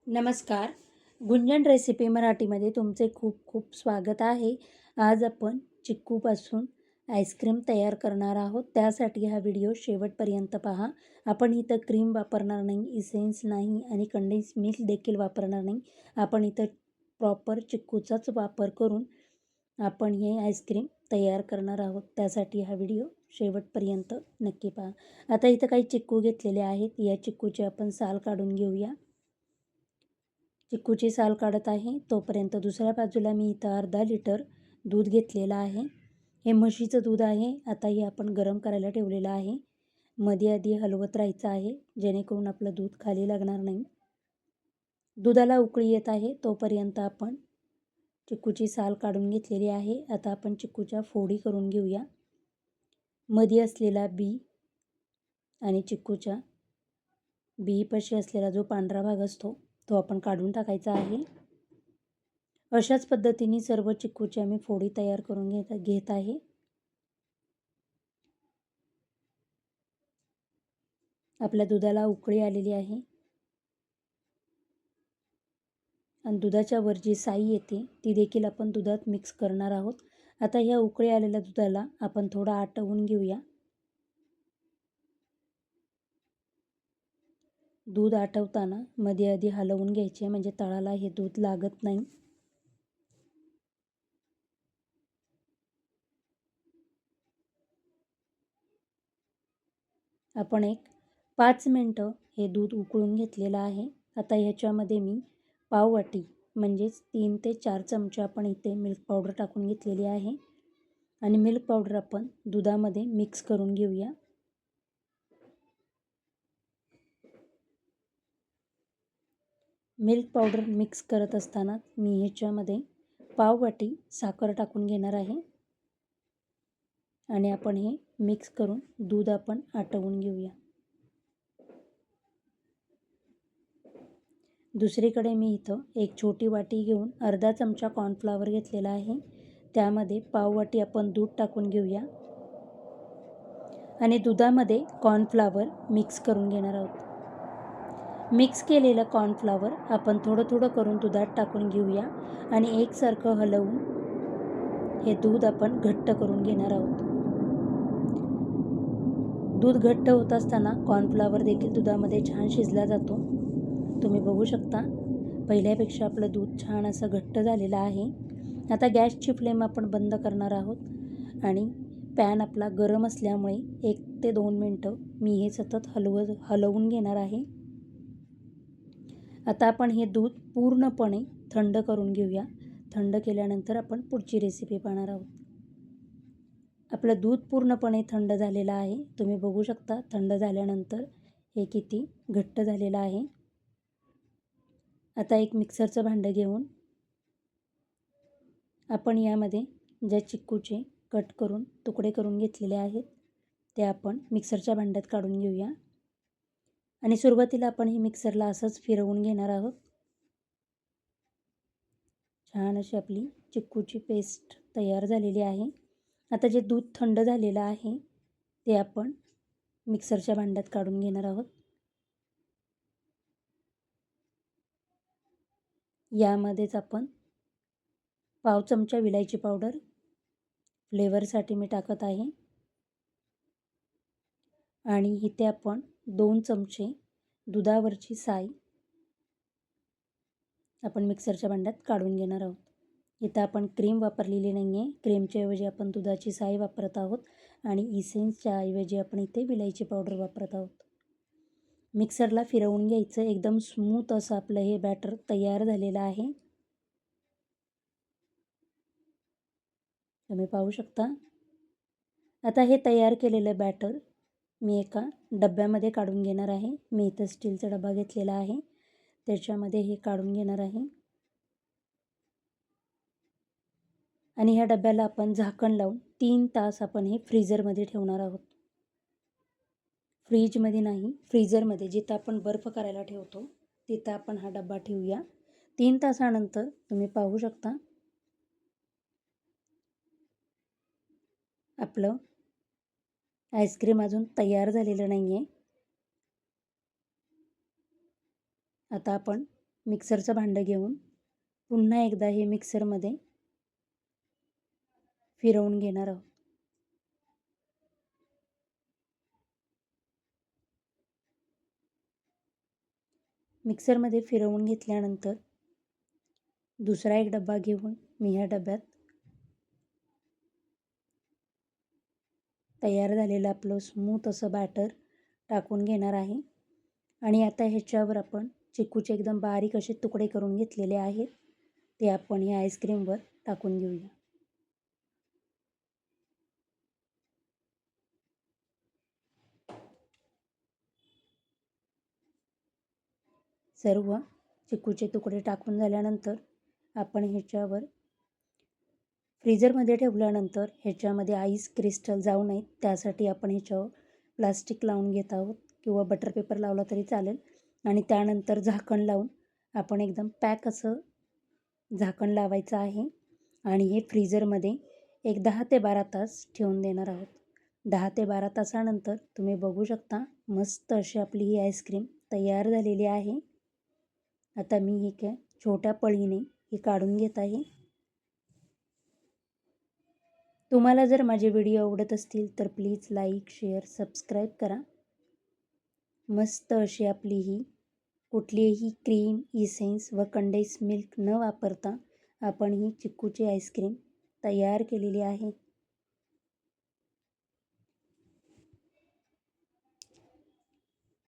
नमस्कार. गुंजन रेसिपी मराठीमध्ये तुमचे खूप खूप स्वागत आहे. आज आपण चिक्कूपासून आईस्क्रीम तयार करणार आहोत. त्यासाठी हा व्हिडिओ शेवटपर्यंत पहा. आपण इथं क्रीम वापरणार नाही, इसेन्स नाही आणि कंडेन्स मिल्क देखील वापरणार नाही. आपण इथं प्रॉपर चिक्कूचाच वापर करून आपण हे आईस्क्रीम तयार करणार आहोत. त्यासाठी हा व्हिडिओ शेवटपर्यंत नक्की पहा. आता इथं काही चिक्कू घेतलेले आहेत. या चिक्कूची आपण साल काढून घेऊया. चिक्कूची साल काढत आहे तोपर्यंत दुसऱ्या बाजूला मी इथं अर्धा लिटर दूध घेतलेलं आहे. हे म्हशीचं दूध आहे. आता हे आपण गरम करायला ठेवलेलं आहे. मध्ये आधी हलवत राहायचं आहे जेणेकरून आपलं दूध खाली लागणार नाही. दुधाला उकळी येत आहे तोपर्यंत आपण चिक्कूची साल काढून घेतलेली आहे. आता आपण चिक्कूच्या फोडी करून घेऊया. मध्ये असलेला बी आणि चिक्कूच्या बीपाशी असलेला जो पांढरा भाग असतो तो आपण काढून टाकायचा आहे. अशाच पद्धतीने सर्व चिक्कूची आम्ही फोडी तयार करून घेत आहे. आपल्या दुधाला उकळी आलेली आहे आणि दुधाच्या वर जी साई येते ती देखील आपण दुधात मिक्स करणार आहोत. आता ह्या उकळी आलेल्या दुधाला आपण थोडं आटवून घेऊया. दूध आटवताना मध्ये आधी हलवून घ्यायचे म्हणजे तळाला हे दूध लागत नाही. आपण एक 5 मिनटं हे दूध उकळून घेतलेलं आहे. आता ह्याच्यामध्ये मी पाववाटी म्हणजेच 3 ते 4 चमचे आपण इथे मिल्क पावडर टाकून घेतलेली आहे आणि मिल्क पावडर आपण दुधामध्ये मिक्स करून घेऊया. मिल्क पावडर मिक्स करत असताना मी ह्याच्यामध्ये पाववाटी साखर टाकून घेणार आहे आणि आपण हे मिक्स करून दूध आपण आटवून घेऊया. दुसरीकडे मी इथं एक छोटी वाटी घेऊन अर्धा चमचा कॉर्नफ्लॉवर घेतलेला आहे. त्यामध्ये पाववाटी आपण दूध टाकून घेऊया आणि दुधामध्ये कॉर्नफ्लॉवर मिक्स करून घेणार आहोत. मिक्स केलेलं कॉर्नफ्लॉवर आपण थोडं थोडं करून दुधात टाकून घेऊया आणि एकसारखं हलवून हे दूध आपण घट्ट करून घेणार आहोत. दूध घट्ट होत असताना कॉर्नफ्लॉवर देखील दुधामध्ये छान शिजला जातो. तुम्ही बघू शकता पहिल्यापेक्षा आपलं दूध छान असं घट्ट झालेलं आहे. आता गॅसची फ्लेम आपण बंद करणार आहोत आणि पॅन आपला गरम असल्यामुळे 1 ते 2 मिनटं मी हे सतत हलवून घेणार आहे. आता आपण हे दूध पूर्णपणे थंड करून घेऊया. थंड केल्यानंतर आपण पुढची रेसिपी पाहणार आहोत. आपलं दूध पूर्णपणे थंड झालेलं आहे. तुम्ही बघू शकता थंड झाल्यानंतर हे किती घट्ट झालेलं आहे. आता एक मिक्सरचं भांडं घेऊन आपण यामध्ये ज्या चिक्कूचे कट करून तुकडे करून घेतलेले आहेत ते आपण मिक्सरच्या भांड्यात काढून घेऊया आणि सुरुवातीला आपण हे मिक्सरला असंच फिरवून घेणार आहोत. छान अशी आपली चिक्कूची पेस्ट तयार झालेली आहे. आता जे दूध थंड झालेलं आहे ते आपण मिक्सरच्या भांड्यात काढून घेणार आहोत. यामध्येच आपण पाव चमचा विलायची पावडर फ्लेवरसाठी मी टाकत आहे आणि इथे आपण 2 चमचे दुधावरची साय आपण मिक्सरच्या भांड्यात काढून घेणार आहोत. इथं आपण क्रीम वापरलेली नाही आहे. क्रीमच्या ऐवजी आपण दुधाची साय वापरत आहोत आणि इसेन्सच्या ऐवजी आपण इथे विलायची पावडर वापरत आहोत. मिक्सरला फिरवून घ्यायचं. एकदम स्मूथ असं आपलं हे बॅटर तयार झालेलं आहे. तुम्ही पाहू शकता. आता हे तयार केलेलं बॅटर मी एका डब्यामध्ये काढून घेणार आहे. मी इथं स्टीलचा डबा घेतलेला आहे. त्याच्यामध्ये हे काढून घेणार आहे आणि ह्या डब्याला आपण झाकण लावून 3 तास आपण हे फ्रीझरमध्ये ठेवणार आहोत. फ्रीजमध्ये नाही, फ्रीझरमध्ये जिथं आपण बर्फ करायला ठेवतो तिथं आपण हा डबा ठेवूया. 3 तासानंतर तुम्ही पाहू शकता आपलं आईस्क्रीम अजून तयार झालेलं नाही आहे. आता आपण मिक्सरचं भांडं घेऊन पुन्हा एकदा हे मिक्सरमध्ये फिरवून घेणार आहोत. मिक्सरमध्ये फिरवून घेतल्यानंतर दुसरा एक डबा घेऊन मी ह्या डब्यात तयार झालेलं आपलं स्मूथ असं बॅटर टाकून घेणार आहे. आणि आता ह्याच्यावर आपण चिकूचे एकदम बारीक असे तुकडे करून घेतलेले आहेत ते आपण या आईस्क्रीमवर टाकून घेऊया. सर्व चिकूचे तुकडे टाकून झाल्यानंतर आपण ह्याच्यावर फ्रीजरमध्ये ठेवल्यानंतर ह्याच्यामध्ये आईस क्रिस्टल जाऊ नयेत त्यासाठी आपण ह्याच्यावर प्लास्टिक लावून घेत आहोत किंवा बटर पेपर लावला तरी चालेल. आणि त्यानंतर झाकण लावून आपण एकदम पॅक असं झाकण लावायचं आहे आणि हे फ्रीजरमध्ये एक 10 ते 12 तास ठेवून देणार आहोत. 10 ते 12 तासानंतर तुम्ही बघू शकता मस्त अशी आपली ही आईस्क्रीम तयार झालेली आहे. आता मी ही काय छोट्या पळीने ही काढून घेत आहे. तुम्हाला जर माझे व्हिडिओ आवडत असतील तर प्लीज लाईक, शेअर, सबस्क्राईब करा. मस्त अशी आपली ही कुठलीही क्रीम, इसेन्स व कंडेन्स मिल्क न वापरता आपण ही चिक्कूची आईस्क्रीम तयार केलेली आहे.